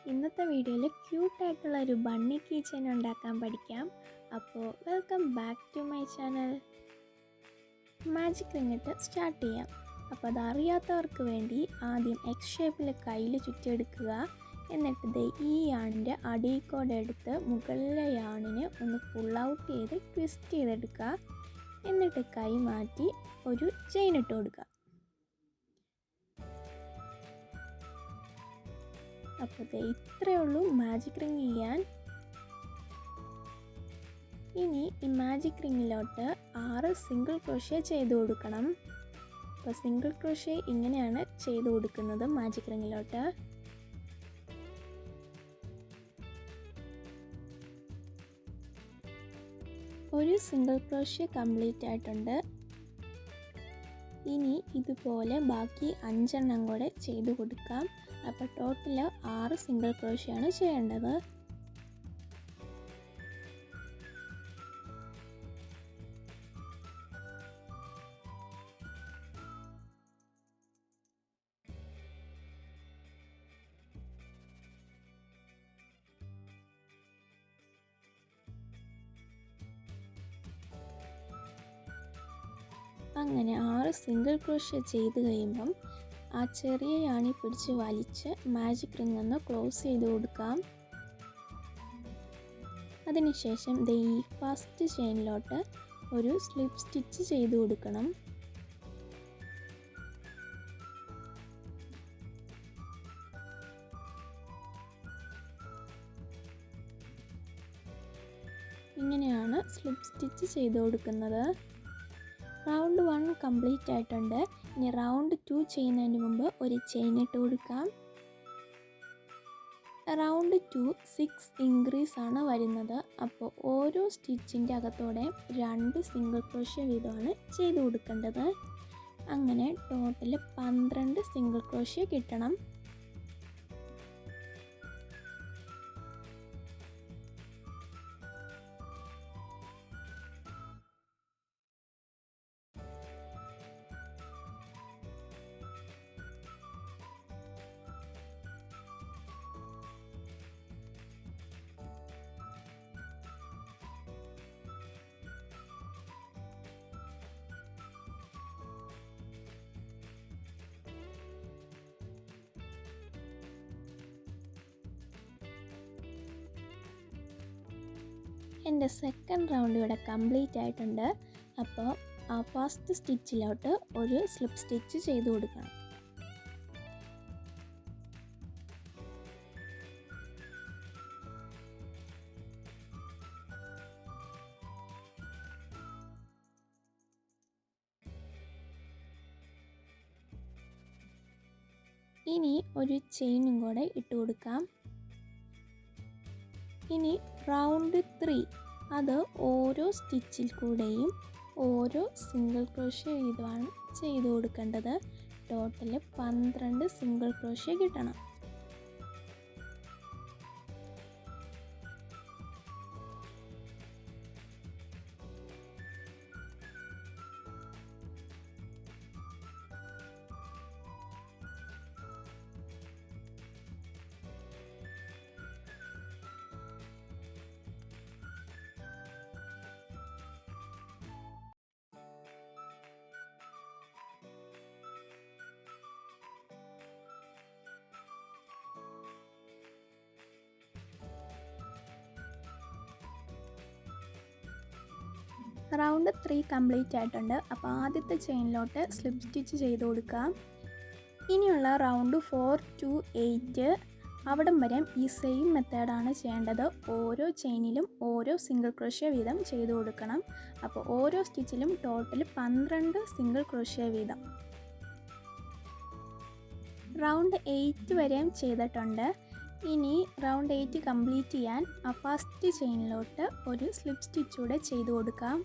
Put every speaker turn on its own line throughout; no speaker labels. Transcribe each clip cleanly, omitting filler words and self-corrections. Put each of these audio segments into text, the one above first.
ഇന്നത്തെ വീഡിയോയിൽ ക്യൂട്ടായിട്ടുള്ള ഒരു ബണ്ണി കീ ചെയിൻ ഉണ്ടാക്കാൻ പഠിക്കാം. അപ്പോൾ welcome back to my channel. Magic ring ഇട്ട് സ്റ്റാർട്ട് ചെയ്യാം. അപ്പോൾ അതറിയാത്തവർക്ക് വേണ്ടി ആദ്യം എക്സ് ഷേപ്പിൽ കയ്യിൽ ചുറ്റിയെടുക്കുക. എന്നിട്ട് ഈ യാണിൻ്റെ അടിക്കോടെ എടുത്ത് മുകളിലെ യാണിന് ഒന്ന് പുൾ ഔട്ട് ചെയ്ത് ട്വിസ്റ്റ് ചെയ്തെടുക്കുക. എന്നിട്ട് കൈ മാറ്റി ഒരു ചെയിൻ ഇട്ട് കൊടുക്കുക. അപ്പോൾ ഇത്രയേ ഉള്ളൂ മാജിക് റിംഗ് ചെയ്യാൻ. ഇനി ഈ മാജിക് റിങ്ങിലോട്ട് 6 സിംഗിൾ ക്രോഷ്യ ചെയ്ത് കൊടുക്കണം. അപ്പോൾ സിംഗിൾ ക്രോഷ്യ ഇങ്ങനെയാണ് ചെയ്ത് കൊടുക്കുന്നത് മാജിക് റിങ്ങിലോട്ട്. ഒരു സിംഗിൾ ക്രോഷ്യ കംപ്ലീറ്റ് ആയിട്ടുണ്ട്. ഇനി ഇതുപോലെ ബാക്കി 5 എണ്ണം കൂടെ ചെയ്ത് കൊടുക്കാം. അപ്പോൾ ടോട്ടൽ 6 സിംഗിൾ ക്രോഷ്യാണ് ചെയ്യേണ്ടത്. അങ്ങനെ 6 സിംഗിൾ ക്രോഷ്യ ചെയ്ത് കഴിയുമ്പം ആ ചെറിയ യാണി പിടിച്ച് വലിച്ച് മാജിക് റിംഗ് ഒന്ന് ക്ലോസ് ചെയ്ത് കൊടുക്കാം. അതിനുശേഷം ഈ ഫസ്റ്റ് ചെയിനിലോട്ട് ഒരു സ്ലിപ്പ് സ്റ്റിച്ച് ചെയ്ത് കൊടുക്കണം. ഇങ്ങനെയാണ് സ്ലിപ്പ് സ്റ്റിച്ച് ചെയ്ത് കൊടുക്കുന്നത്. റൗണ്ട് 1 കംപ്ലീറ്റ് ആയിട്ടുണ്ട്. ഇനി റൗണ്ട് 2 ചെയ്യുന്നതിന് മുമ്പ് ഒരു ചെയിൻ ഇട്ട് കൊടുക്കാം. റൗണ്ട് 2 6 ഇൻക്രീസ് ആണ് വരുന്നത്. അപ്പോൾ ഓരോ സ്റ്റിച്ചിൻ്റെ അകത്തോടെ 2 സിംഗിൾ ക്രോഷ്യ വീതമാണ് ചെയ്ത് കൊടുക്കേണ്ടത്. അങ്ങനെ ടോട്ടൽ 12 സിംഗിൾ ക്രോഷ്യ കിട്ടണം. എൻ്റെ സെക്കൻഡ് റൗണ്ട് ഇവിടെ കംപ്ലീറ്റ് ആയിട്ടുണ്ട്. അപ്പോൾ ആ ഫസ്റ്റ് സ്റ്റിച്ചിലോട്ട് ഒരു സ്ലിപ്പ് സ്റ്റിച്ച് ചെയ്ത് കൊടുക്കണം. ഇനി ഒരു ചെയിനും കൂടെ ഇട്ട് കൊടുക്കാം. ഇനി റൗണ്ട് 3 അത് ഓരോ സ്റ്റിച്ചിൽ കൂടെയും ഓരോ സിംഗിൾ ക്രോഷ്യ വീതമാണ് ചെയ്ത് കൊടുക്കേണ്ടത്. ടോട്ടൽ 12 സിംഗിൾ ക്രോഷ്യ കിട്ടണം. റൗണ്ട് 3 കംപ്ലീറ്റ് ആയിട്ടുണ്ട്. അപ്പോൾ ആദ്യത്തെ ചെയിനിലോട്ട് സ്ലിപ്പ് സ്റ്റിച്ച് ചെയ്ത് കൊടുക്കാം. ഇനിയുള്ള റൗണ്ട് 4 to 8 അവിടം വരെ ഈ സെയിം മെത്തേഡാണ് ചെയ്യേണ്ടത്. ഓരോ ചെയിനിലും ഓരോ സിംഗിൾ ക്രോഷ്യ വീതം ചെയ്ത് കൊടുക്കണം. അപ്പോൾ ഓരോ സ്റ്റിച്ചിലും ടോട്ടൽ 12 സിംഗിൾ ക്രോഷ്യ വീതം. റൗണ്ട് 8 വരെയും ചെയ്തിട്ടുണ്ട്. ഇനി റൗണ്ട് 8 കംപ്ലീറ്റ് ചെയ്യാൻ ആ ഫസ്റ്റ് ചെയിനിലോട്ട് ഒരു സ്ലിപ്പ് സ്റ്റിച്ച് കൂടെ ചെയ്ത് കൊടുക്കാം.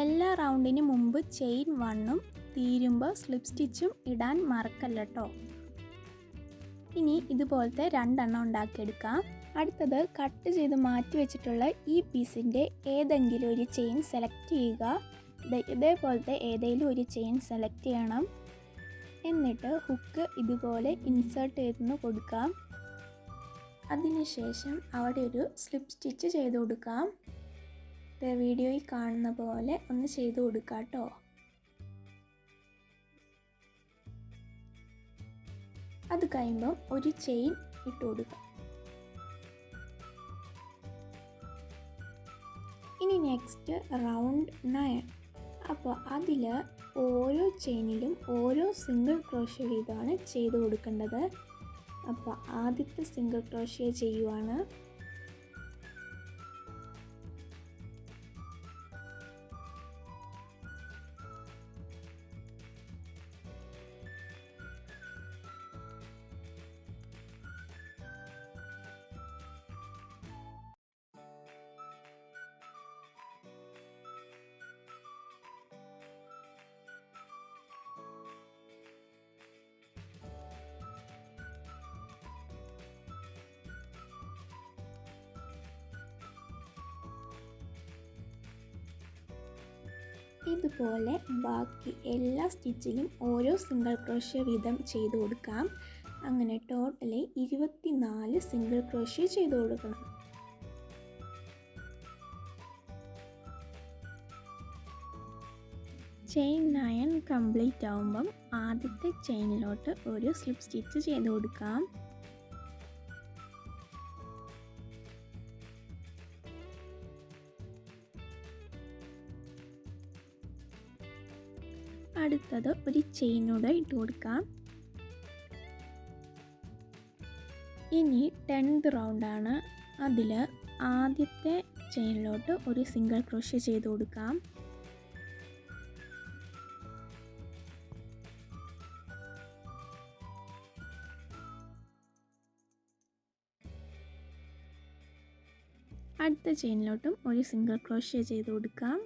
എല്ലാ റൗണ്ടിന് മുമ്പ് ചെയിൻ 1ഉം തീരുമ്പോൾ സ്ലിപ്പ് സ്റ്റിച്ചും ഇടാൻ മറക്കല്ല കേട്ടോ. ഇനി ഇതുപോലത്തെ 2 എണ്ണം ഉണ്ടാക്കിയെടുക്കാം. അടുത്തത് കട്ട് ചെയ്ത് മാറ്റി വെച്ചിട്ടുള്ള ഈ പീസിൻ്റെ ഏതെങ്കിലും ഒരു ചെയിൻ സെലക്ട് ചെയ്യുക. ഇതേപോലത്തെ ഏതെങ്കിലും ഒരു ചെയിൻ സെലക്ട് ചെയ്യണം. എന്നിട്ട് ഹുക്ക് ഇതുപോലെ ഇൻസേർട്ട് ചെയ്ത് കൊടുക്കാം. അതിനുശേഷം അവിടെ ഒരു സ്ലിപ്പ് സ്റ്റിച്ച് ചെയ്ത് കൊടുക്കാം. വീഡിയോയിൽ കാണുന്ന പോലെ ഒന്ന് ചെയ്ത് കൊടുക്കാം കേട്ടോ. അത് കഴിയുമ്പം ഒരു ചെയിൻ ഇട്ട് കൊടുക്കാം. ഇനി നെക്സ്റ്റ് റൗണ്ട് 9. അപ്പോൾ അതിൽ ഓരോ ചെയിനിലും ഓരോ സിംഗിൾ ക്രോഷ്യ വീതമാണ് ചെയ്ത് കൊടുക്കേണ്ടത്. അപ്പോൾ ആദ്യത്തെ സിംഗിൾ ക്രോഷ്യ ചെയ്യുവാണ്. ഇതുപോലെ ബാക്കി എല്ലാ സ്റ്റിച്ചിലും ഓരോ സിംഗിൾ ക്രോഷ്യ വീതം ചെയ്ത് കൊടുക്കാം. അങ്ങനെ ടോട്ടലി 24 സിംഗിൾ ക്രോഷ്യ ചെയ്ത് കൊടുക്കണം. ചെയിൻ 9 കംപ്ലീറ്റ് ആവുമ്പം ആദ്യത്തെ ചെയിനിലോട്ട് ഒരു സ്ലിപ്പ് സ്റ്റിച്ച് ചെയ്ത് കൊടുക്കാം. അടുത്തത് ഒരു ചെയിനൂടെ ഇട്ട് കൊടുക്കാം. ഇനി 10th റൗണ്ടാണ്. അതിൽ ആദ്യത്തെ ചെയിനിലോട്ട് ഒരു സിംഗിൾ ക്രോഷ്യ ചെയ്ത് കൊടുക്കാം. അടുത്ത ചെയിനിലോട്ടും ഒരു സിംഗിൾ ക്രോഷ്യ ചെയ്ത് കൊടുക്കാം.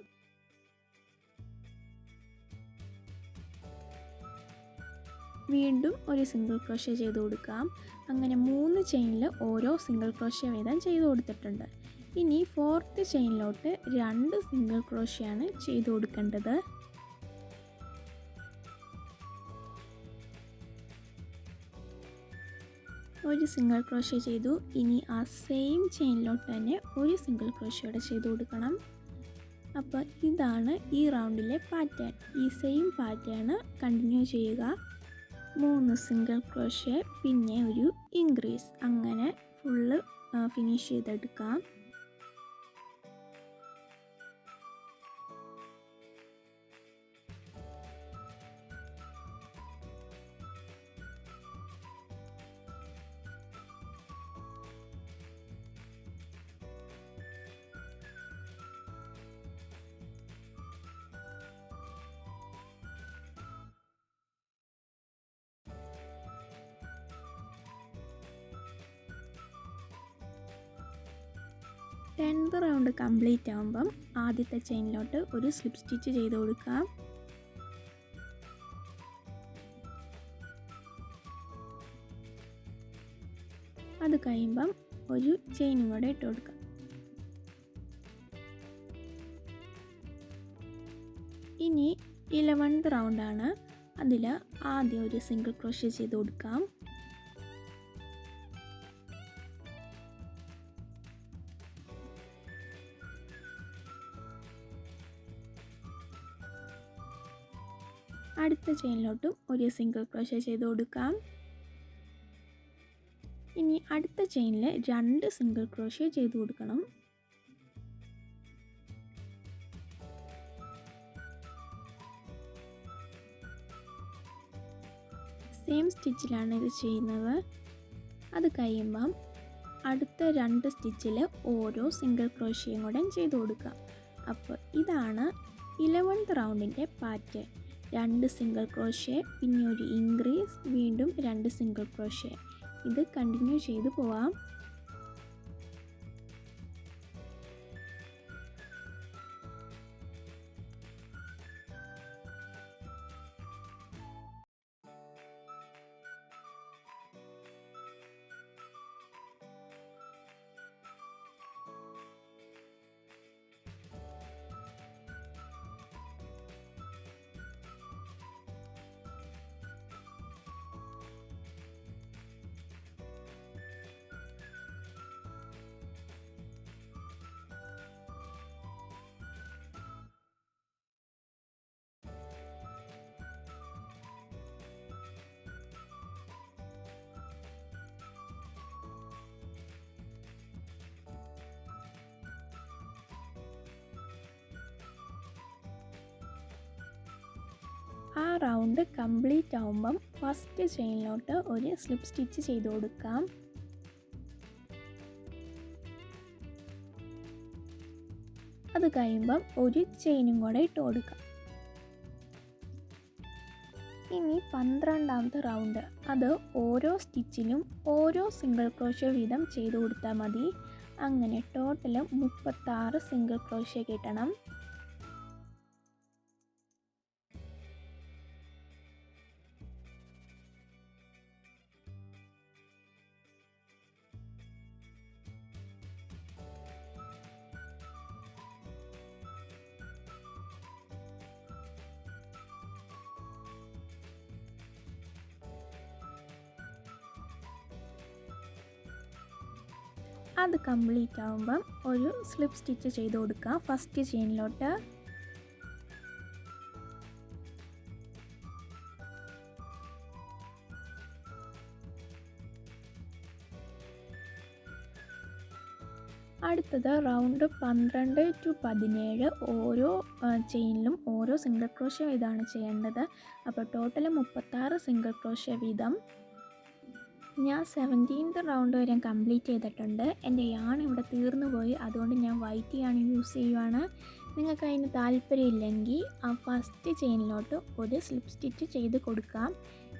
വീണ്ടും ഒരു സിംഗിൾ ക്രോഷ്യ ചെയ്ത് കൊടുക്കാം. അങ്ങനെ 3 ചെയിനിൽ ഓരോ സിംഗിൾ ക്രോഷ്യ വീതം ചെയ്ത് കൊടുത്തിട്ടുണ്ട്. ഇനി 4th ചെയിനിലോട്ട് 2 സിംഗിൾ ക്രോഷ്യാണ് ചെയ്ത് കൊടുക്കേണ്ടത്. ഒരു സിംഗിൾ ക്രോഷ്യ ചെയ്തു. ഇനി ആ സെയിം ചെയിനിലോട്ട് തന്നെ ഒരു സിംഗിൾ ക്രോഷ്യോടെ ചെയ്ത് കൊടുക്കണം. അപ്പോൾ ഇതാണ് ഈ റൗണ്ടിലെ പാറ്റേൺ. ഈ സെയിം പാറ്റേൺ കണ്ടിന്യൂ ചെയ്യുക. 3 സിംഗിൾ ക്രോഷ്യ, പിന്നെ ഒരു ഇൻക്രീസ്, അങ്ങനെ ഫുള്ള് ഫിനിഷ് ചെയ്തെടുക്കാം. ടെൻത്ത് റൗണ്ട് കംപ്ലീറ്റ് ആകുമ്പം ആദ്യത്തെ ചെയിനിലോട്ട് ഒരു സ്ലിപ്പ് സ്റ്റിച്ച് ചെയ്ത് കൊടുക്കാം. അത് കഴിയുമ്പം ഒരു ചെയിനും കൂടെ ഇട്ട് കൊടുക്കാം. ഇനി 11th റൗണ്ടാണ്. അതിൽ ആദ്യം ഒരു സിംഗിൾ ക്രോഷ്യ ചെയ്ത് കൊടുക്കാം. അടുത്ത ചെയിനിലോട്ടും ഒരു സിംഗിൾ ക്രോഷ്യ ചെയ്ത് കൊടുക്കാം. ഇനി അടുത്ത ചെയിനിൽ 2 സിംഗിൾ ക്രോഷ്യ ചെയ്ത് കൊടുക്കണം. സെയിം സ്റ്റിച്ചിലാണ് ഇത് ചെയ്യുന്നത്. അത് കഴിയുമ്പം അടുത്ത 2 സ്റ്റിച്ചിൽ ഓരോ സിംഗിൾ ക്രോഷ്യയും കൂടെ ചെയ്ത് കൊടുക്കാം. അപ്പോൾ ഇതാണ് 11th റൗണ്ടിൻ്റെ പാറ്റേൺ. 2 സിംഗിൾ ക്രോഷ്യ, പിന്നെ ഒരു ഇൻക്രീസ്, വീണ്ടും 2 സിംഗിൾ ക്രോഷ്യ. ഇത് കണ്ടിന്യൂ ചെയ്ത് പോവാം. റൗണ്ട് കംപ്ലീറ്റ് ആവുമ്പം ഫസ്റ്റ് ചെയിനിലോട്ട് ഒരു സ്ലിപ്പ് സ്റ്റിച്ച് ചെയ്ത് കൊടുക്കാം. അത് കഴിയുമ്പം ഒരു ചെയിനും കൂടെ ഇട്ട് കൊടുക്കാം. ഇനി 12ാമത്തെ റൗണ്ട്, അത് ഓരോ സ്റ്റിച്ചിലും ഓരോ സിംഗിൾ ക്രോഷ്യ വീതം ചെയ്ത് കൊടുത്താൽ മതി. അങ്ങനെ ടോട്ടൽ 36 സിംഗിൾ ക്രോഷ്യ കിട്ടണം. അത് കംപ്ലീറ്റ് ആകുമ്പം ഒരു സ്ലിപ്പ് സ്റ്റിച്ച് ചെയ്ത് കൊടുക്കാം ഫസ്റ്റ് ചെയിനിലോട്ട്. അടുത്തത് റൗണ്ട് 12 to 17 ഓരോ ചെയിനിലും ഓരോ സിംഗിൾ ക്രോഷ്യ വീതമാണ് ചെയ്യേണ്ടത്. അപ്പോൾ ടോട്ടൽ 36 സിംഗിൾ ക്രോഷ്യ വീതം. ഞാൻ 17th റൗണ്ട് വരെ കംപ്ലീറ്റ് ചെയ്തിട്ടുണ്ട്. എൻ്റെ യാൺ ഇവിടെ തീർന്നു പോയി, അതുകൊണ്ട് ഞാൻ വൈറ്റ് യാൺ യൂസ് ചെയ്യുവാണ്. നിങ്ങൾക്ക് അതിന് താല്പര്യമില്ലെങ്കിൽ ആ ഫസ്റ്റ് ചെയിനിലോട്ട് ഒരു സ്ലിപ്പ് സ്റ്റിച്ച് ചെയ്ത് കൊടുക്കാം.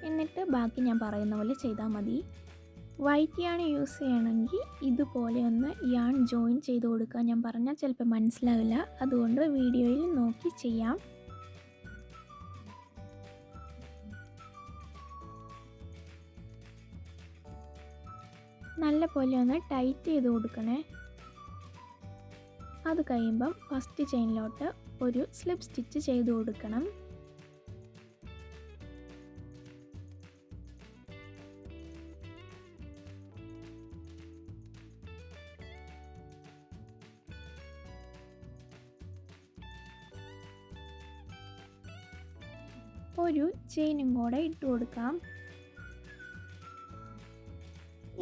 എന്നിട്ട് ബാക്കി ഞാൻ പറയുന്ന പോലെ ചെയ്താൽ മതി. വൈറ്റ് യാൺ യൂസ് ചെയ്യണമെങ്കിൽ ഇതുപോലെ ഒന്ന് യാൺ ജോയിൻ ചെയ്ത് കൊടുക്കുക. ഞാൻ പറഞ്ഞാൽ ചിലപ്പോൾ മനസ്സിലാവില്ല, അതുകൊണ്ട് വീഡിയോയിൽ നോക്കി ചെയ്യാം. നല്ല പോലെ ഒന്ന് ടൈറ്റ് ചെയ്ത് കൊടുക്കണേ. അത് കഴിയുമ്പം ഫസ്റ്റ് ചെയിനിലോട്ട് ഒരു സ്ലിപ്പ് സ്റ്റിച്ച് ചെയ്ത് കൊടുക്കണം. ഒരു ചെയിനും കൂടെ ഇട്ട് കൊടുക്കാം.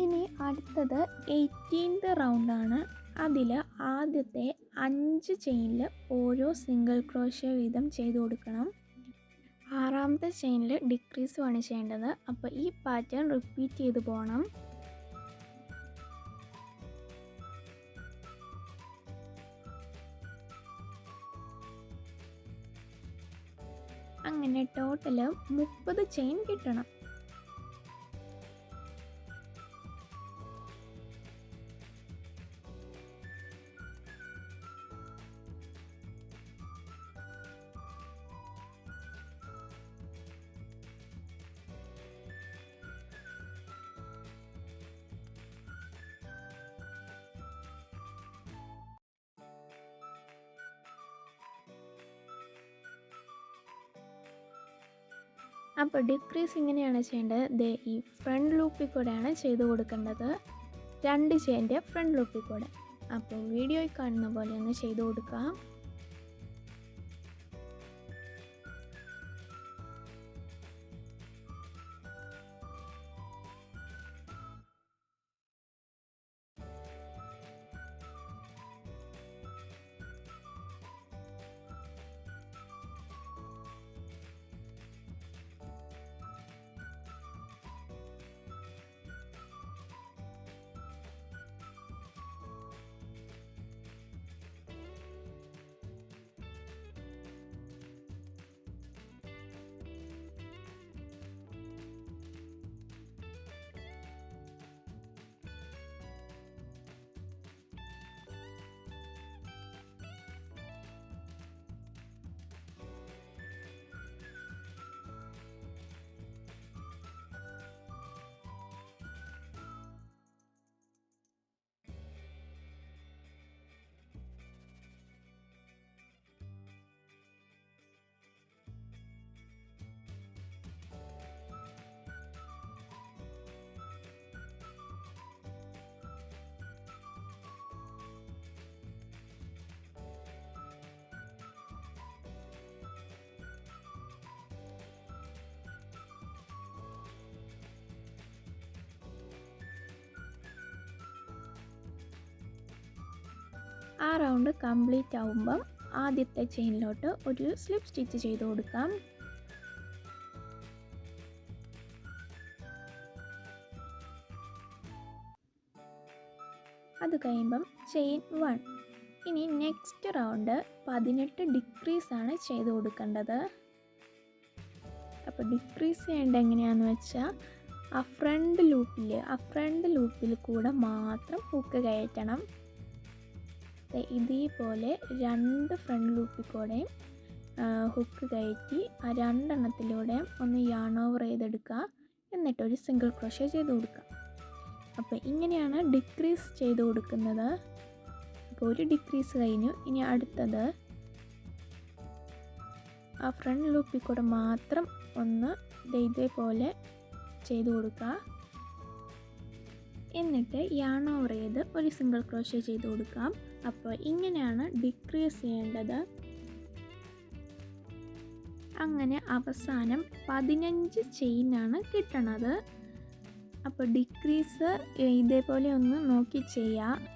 ഇനി അടുത്തത് 18th റൗണ്ടാണ്. അതിൽ ആദ്യത്തെ 5 ചെയിനിൽ ഓരോ സിംഗിൾ ക്രോഷ്യ വീതം ചെയ്ത് കൊടുക്കണം. 6ാമത്തെ ചെയിനിൽ ഡിക്രീസുമാണ് ചെയ്യേണ്ടത്. അപ്പോൾ ഈ പാറ്റേൺ റിപ്പീറ്റ് ചെയ്ത് പോകണം. അങ്ങനെ ടോട്ടൽ 30 ചെയിൻ കിട്ടണം. അപ്പോൾ ഡിക്രീസ് ഇങ്ങനെയാണ് ചെയ്യേണ്ടത്. ഈ ഫ്രണ്ട് ലൂപ്പിൽ കൂടെയാണ് ചെയ്ത് കൊടുക്കേണ്ടത്, 2 ചെയിൻ്റെ ഫ്രണ്ട് ലൂപ്പിൽ കൂടെ. അപ്പോൾ വീഡിയോയിൽ കാണുന്ന പോലെ ഒന്ന് ചെയ്ത് കൊടുക്കുക. ആ റൗണ്ട് കംപ്ലീറ്റ് ആവുമ്പം ആദ്യത്തെ ചെയിനിലോട്ട് ഒരു സ്ലിപ്പ് സ്റ്റിച്ച് ചെയ്ത് കൊടുക്കാം. അത് കഴിയുമ്പം ചെയിൻ 1. ഇനി നെക്സ്റ്റ് റൗണ്ട് 18 ഡിക്രീസാണ് ചെയ്ത് കൊടുക്കേണ്ടത്. അപ്പോൾ ഡിക്രീസ് ചെയ്യേണ്ടത് എങ്ങനെയാണെന്ന് വെച്ചാൽ ആ ഫ്രണ്ട് ലൂപ്പിൽ കൂടെ മാത്രം ഹുക്ക് കയറ്റണം. ഇതേപോലെ 2 ഫ്രണ്ട് ലൂപ്പിൽ കൂടെയും ഹുക്ക് കയറ്റി ആ 2 എണ്ണത്തിലൂടെയും ഒന്ന് യാൺ ഓവർ ചെയ്തെടുക്കുക. എന്നിട്ടൊരു സിംഗിൾ ക്രോഷ്യ ചെയ്ത് കൊടുക്കുക. അപ്പോൾ ഇങ്ങനെയാണ് ഡിക്രീസ് ചെയ്ത് കൊടുക്കുന്നത്. അപ്പോൾ ഒരു ഡിക്രീസ് കഴിഞ്ഞു. ഇനി അടുത്തത് ആ ഫ്രണ്ട് ലൂപ്പിൽ കൂടെ മാത്രം ഒന്ന് ഇതേപോലെ ചെയ്ത് കൊടുക്കുക. എന്നിട്ട് യാൺ ഓവർ ചെയ്ത് ഒരു സിംഗിൾ ക്രോഷ്യ ചെയ്ത് കൊടുക്കാം. അപ്പോൾ ഇങ്ങനെയാണ് ഡിക്രീസ് ചെയ്യേണ്ടത്. അങ്ങനെ അവസാനം 15 ചെയിനാണ് കിട്ടണത്. അപ്പോൾ ഡിക്രീസ് ഇതേപോലെ ഒന്ന് നോക്കി ചെയ്യുക.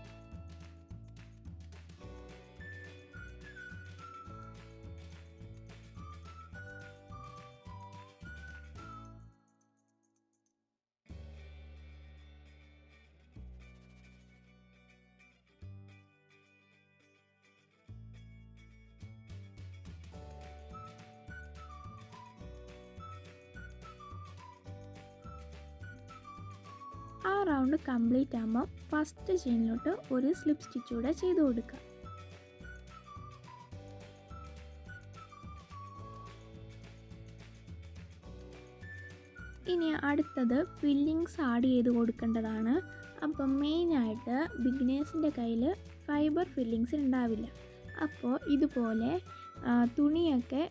ആ റൗണ്ട് കംപ്ലീറ്റ് ആകുമ്പോൾ ഫസ്റ്റ് ചെയിനിലോട്ട് ഒരു സ്ലിപ്പ് സ്റ്റിച്ച് കൂടെ ചെയ്ത് കൊടുക്കുക. ഇനി അടുത്തത് ഫില്ലിങ്സ് ആഡ് ചെയ്ത് കൊടുക്കേണ്ടതാണ്. അപ്പം മെയിനായിട്ട് ബിഗിനേഴ്സിൻ്റെ കയ്യിൽ ഫൈബർ ഫില്ലിങ്സ് ഉണ്ടാവില്ല. അപ്പോൾ ഇതുപോലെ തുണിയൊക്കെ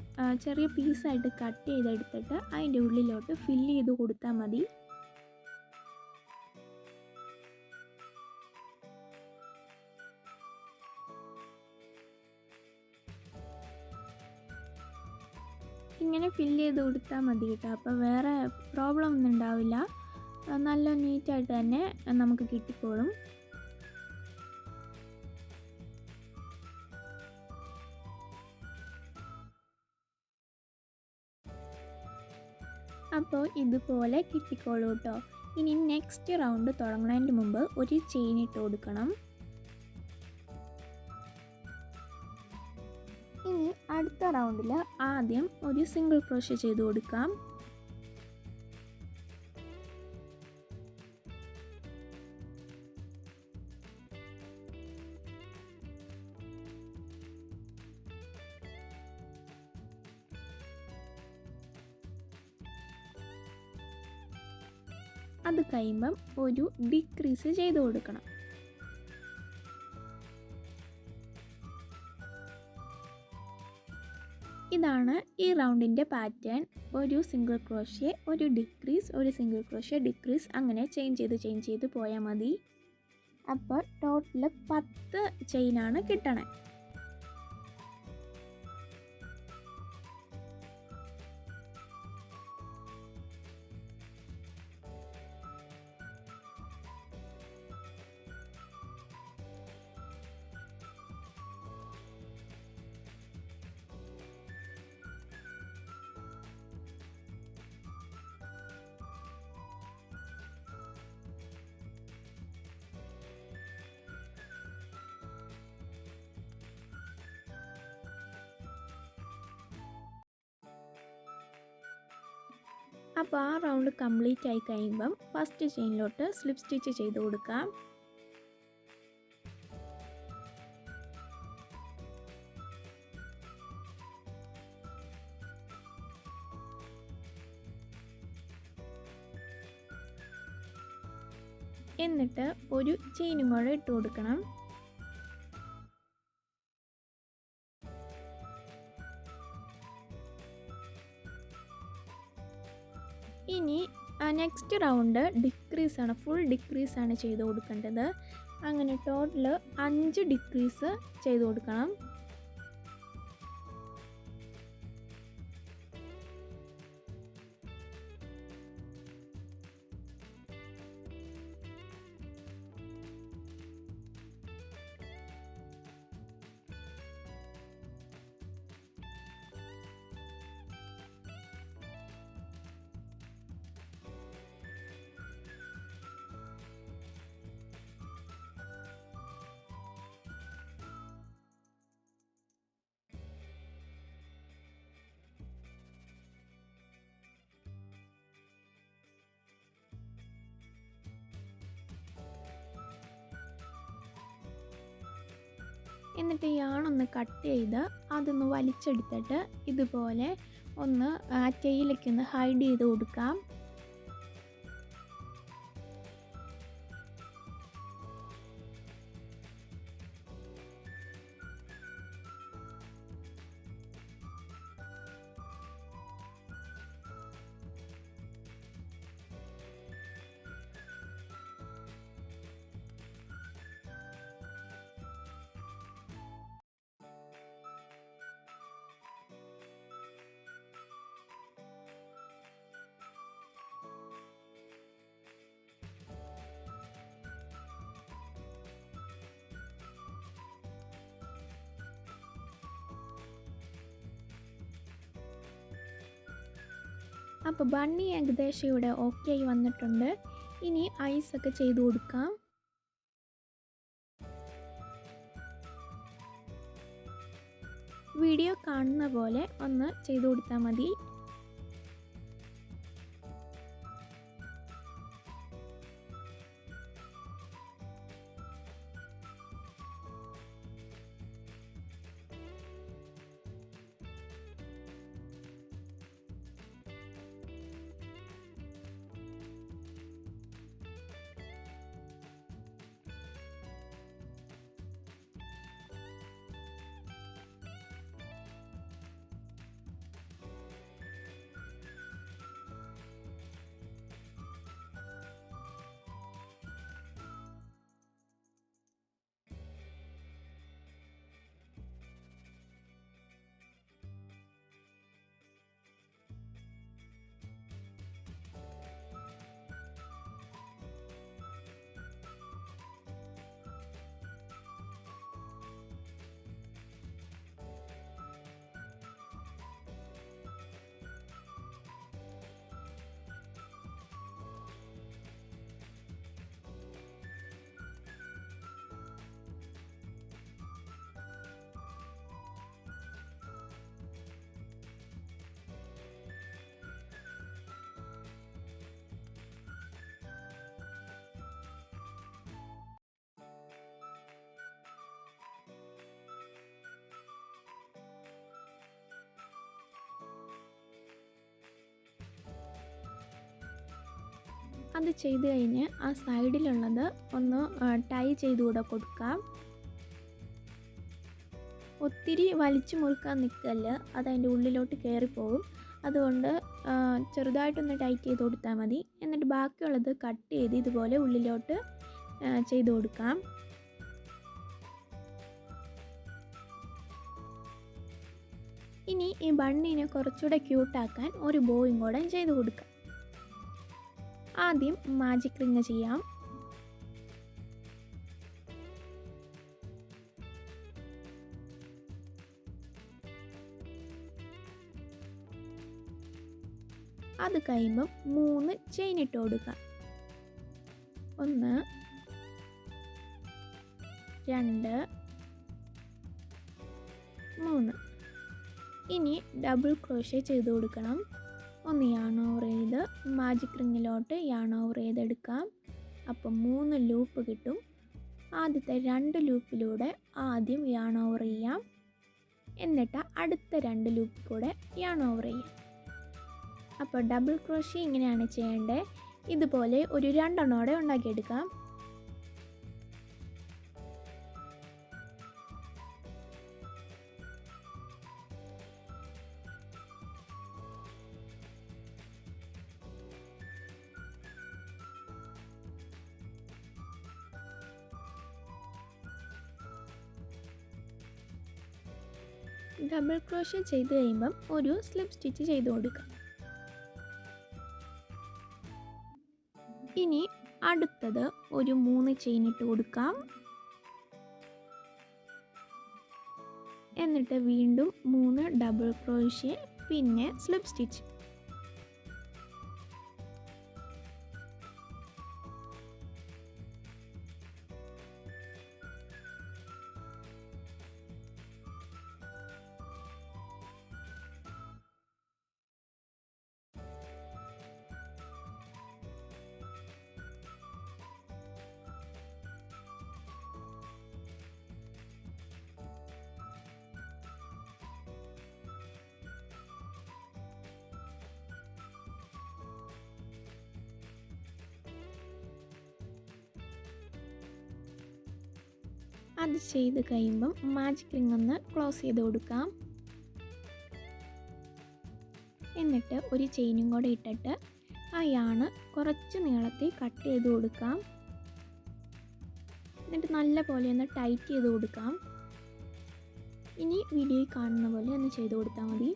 ചെറിയ പീസായിട്ട് കട്ട് ചെയ്തെടുത്തിട്ട് അതിൻ്റെ ഉള്ളിലോട്ട് ഫില്ല് ചെയ്ത് കൊടുത്താൽ മതി. ഇങ്ങനെ ഫില്ല് ചെയ്ത് കൊടുത്താൽ മതി കേട്ടോ. അപ്പോൾ വേറെ പ്രോബ്ലം ഒന്നും ഉണ്ടാവില്ല. നല്ല നീറ്റായിട്ട് തന്നെ നമുക്ക് കിട്ടിക്കോളും. അപ്പോൾ ഇതുപോലെ കിട്ടിക്കോളൂ കേട്ടോ. ഇനി നെക്സ്റ്റ് റൗണ്ട് തുടങ്ങുന്നതിന് മുമ്പ് ഒരു ചെയിൻ ഇട്ട് കൊടുക്കണം. ഇനി അടുത്ത റൗണ്ടിൽ ആദ്യം ഒരു സിംഗിൾ ക്രോഷ്യ ചെയ്ത് കൊടുക്കാം. അത് കഴിയുമ്പം ഒരു ഡിക്രീസ് ചെയ്ത് കൊടുക്കണം. ഇതാണ് ഈ റൗണ്ടിൻ്റെ പാറ്റേൺ. ഒരു സിംഗിൾ ക്രോഷ്യ, ഒരു ഡിക്രീസ്, ഒരു സിംഗിൾ ക്രോഷ്യ, ഡിക്രീസ്, അങ്ങനെ ചെയിൻ ചെയ്ത് പോയാൽ മതി. അപ്പോൾ ടോട്ടൽ 10 ചെയിനാണ് കിട്ടണേ. അപ്പോൾ ആ റൗണ്ട് കംപ്ലീറ്റ് ആയി കഴിയുമ്പം ഫസ്റ്റ് ചെയിനിലോട്ട് സ്ലിപ്പ് സ്റ്റിച്ച് ചെയ്ത് കൊടുക്കാം. എന്നിട്ട് ഒരു ചെയിനും കൂടെ ഇട്ട് കൊടുക്കണം. ഇനി നെക്സ്റ്റ് റൗണ്ട് ഡിക്രീസാണ്, ഫുൾ ഡിക്രീസാണ് ചെയ്ത് കൊടുക്കേണ്ടത്. അങ്ങനെ ടോട്ടൽ 5 ഡിക്രീസ് ചെയ്ത് കൊടുക്കണം. എന്നിട്ട് യാണൊന്ന് കട്ട് ചെയ്ത് അതൊന്ന് വലിച്ചെടുത്തിട്ട് ഇതുപോലെ ഒന്ന് ആ ടെയിലൊക്കെ ഒന്ന് ഹൈഡ് ചെയ്ത് കൊടുക്കാം. അപ്പോൾ ബണ്ണി ഏകദേശം ഇവിടെ ഓക്കെ ആയി വന്നിട്ടുണ്ട്. ഇനി ഐസൊക്കെ ചെയ്ത് കൊടുക്കാം. വീഡിയോ കാണുന്ന പോലെ ഒന്ന് ചെയ്ത് കൊടുത്താൽ മതി. അത് ചെയ്ത് കഴിഞ്ഞ് ആ സൈഡിലുള്ളത് ഒന്ന് ടൈ ചെയ്ത് കൂടെ കൊടുക്കാം. ഒത്തിരി വലിച്ചു മുറുക്കാൻ നിൽക്കല്ല, അതതിൻ്റെ ഉള്ളിലോട്ട് കയറിപ്പോകും. അതുകൊണ്ട് ചെറുതായിട്ടൊന്ന് ടൈറ്റ് ചെയ്ത് കൊടുത്താൽ മതി. എന്നിട്ട് ബാക്കിയുള്ളത് കട്ട് ചെയ്ത് ഇതുപോലെ ഉള്ളിലോട്ട് ചെയ്ത് കൊടുക്കാം. ഇനി ഈ ബണ്ണിനെ കുറച്ചുകൂടെ ക്യൂട്ടാക്കാൻ ഒരു ബോയും കൂടെ ചെയ്ത് കൊടുക്കാം. ആദ്യം മാജിക് റിങ് ചെയ്യാം. അത് കഴിയുമ്പം 3 ചെയിൻ ഇട്ട് കൊടുക്കാം. 1 2 3. ഇനി ഡബിൾ ക്രോഷ്യ ചെയ്ത് കൊടുക്കണം. ഒന്ന് യാൺ ഓവർ ചെയ്ത് മാജിക് റിങ്ങിലോട്ട് യാൺ ഓവർ ചെയ്തെടുക്കാം. അപ്പം 3 ലൂപ്പ് കിട്ടും. ആദ്യത്തെ 2 ലൂപ്പിലൂടെ ആദ്യം യാൺ ഓവർ ചെയ്യാം. എന്നിട്ട് അടുത്ത 2 ലൂപ്പിൽ കൂടെ യാൺ ഓവർ ചെയ്യാം. അപ്പോൾ ഡബിൾ ക്രോഷ്യ ഇങ്ങനെയാണ് ചെയ്യേണ്ടത്. ഇതുപോലെ ഒരു 2 എണ്ണോടെ ഉണ്ടാക്കിയെടുക്കാം. ഡബിൾ ക്രോഷ്യ ചെയ്ത് കഴിയുമ്പം ഒരു സ്ലിപ്പ് സ്റ്റിച്ച് ചെയ്ത് കൊടുക്കാം. ഇനി അടുത്തത് ഒരു 3 ചെയിൻ ഇട്ട് കൊടുക്കാം. എന്നിട്ട് വീണ്ടും 3 ഡബിൾ ക്രോഷ്യ, പിന്നെ സ്ലിപ്പ് സ്റ്റിച്ച്. അത് ചെയ്ത് കഴിയുമ്പം മാജിക് റിംഗ് ഒന്ന് ക്ലോസ് ചെയ്ത് കൊടുക്കാം. എന്നിട്ട് ഒരു ചെയിനും കൂടെ ഇട്ടിട്ട് ആ യാൺ കുറച്ച് നീളത്തിൽ കട്ട് ചെയ്ത് കൊടുക്കാം. എന്നിട്ട് നല്ല പോലെ ഒന്ന് ടൈറ്റ് ചെയ്ത് കൊടുക്കാം. ഇനി വീഡിയോയിൽ കാണുന്ന പോലെ ഒന്ന് ചെയ്ത് കൊടുത്താൽ മതി.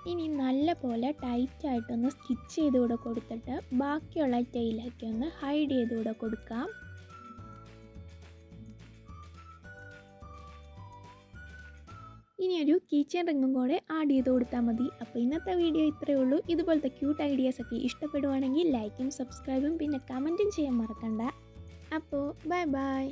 ഇനി നല്ല പോലെ ടൈറ്റായിട്ടൊന്ന് സ്റ്റിച്ച് ചെയ്ത് കൂടെ കൊടുത്തിട്ട് ബാക്കിയുള്ള ടെയിലൊക്കെ ഒന്ന് ഹൈഡ് ചെയ്ത് കൂടെ കൊടുക്കാം. ഇനിയൊരു കീച്ചെയിൻ റിങ്ങും കൂടെ ആഡ് ചെയ്ത് കൊടുത്താൽ മതി. അപ്പോൾ ഇന്നത്തെ വീഡിയോ ഇത്രയേ ഉള്ളൂ. ഇതുപോലത്തെ ക്യൂട്ട് ഐഡിയാസൊക്കെ ഇഷ്ടപ്പെടുവാണെങ്കിൽ ലൈക്കും സബ്സ്ക്രൈബും പിന്നെ കമൻറ്റും ചെയ്യാൻ മറക്കണ്ട. അപ്പോൾ ബൈ ബൈ.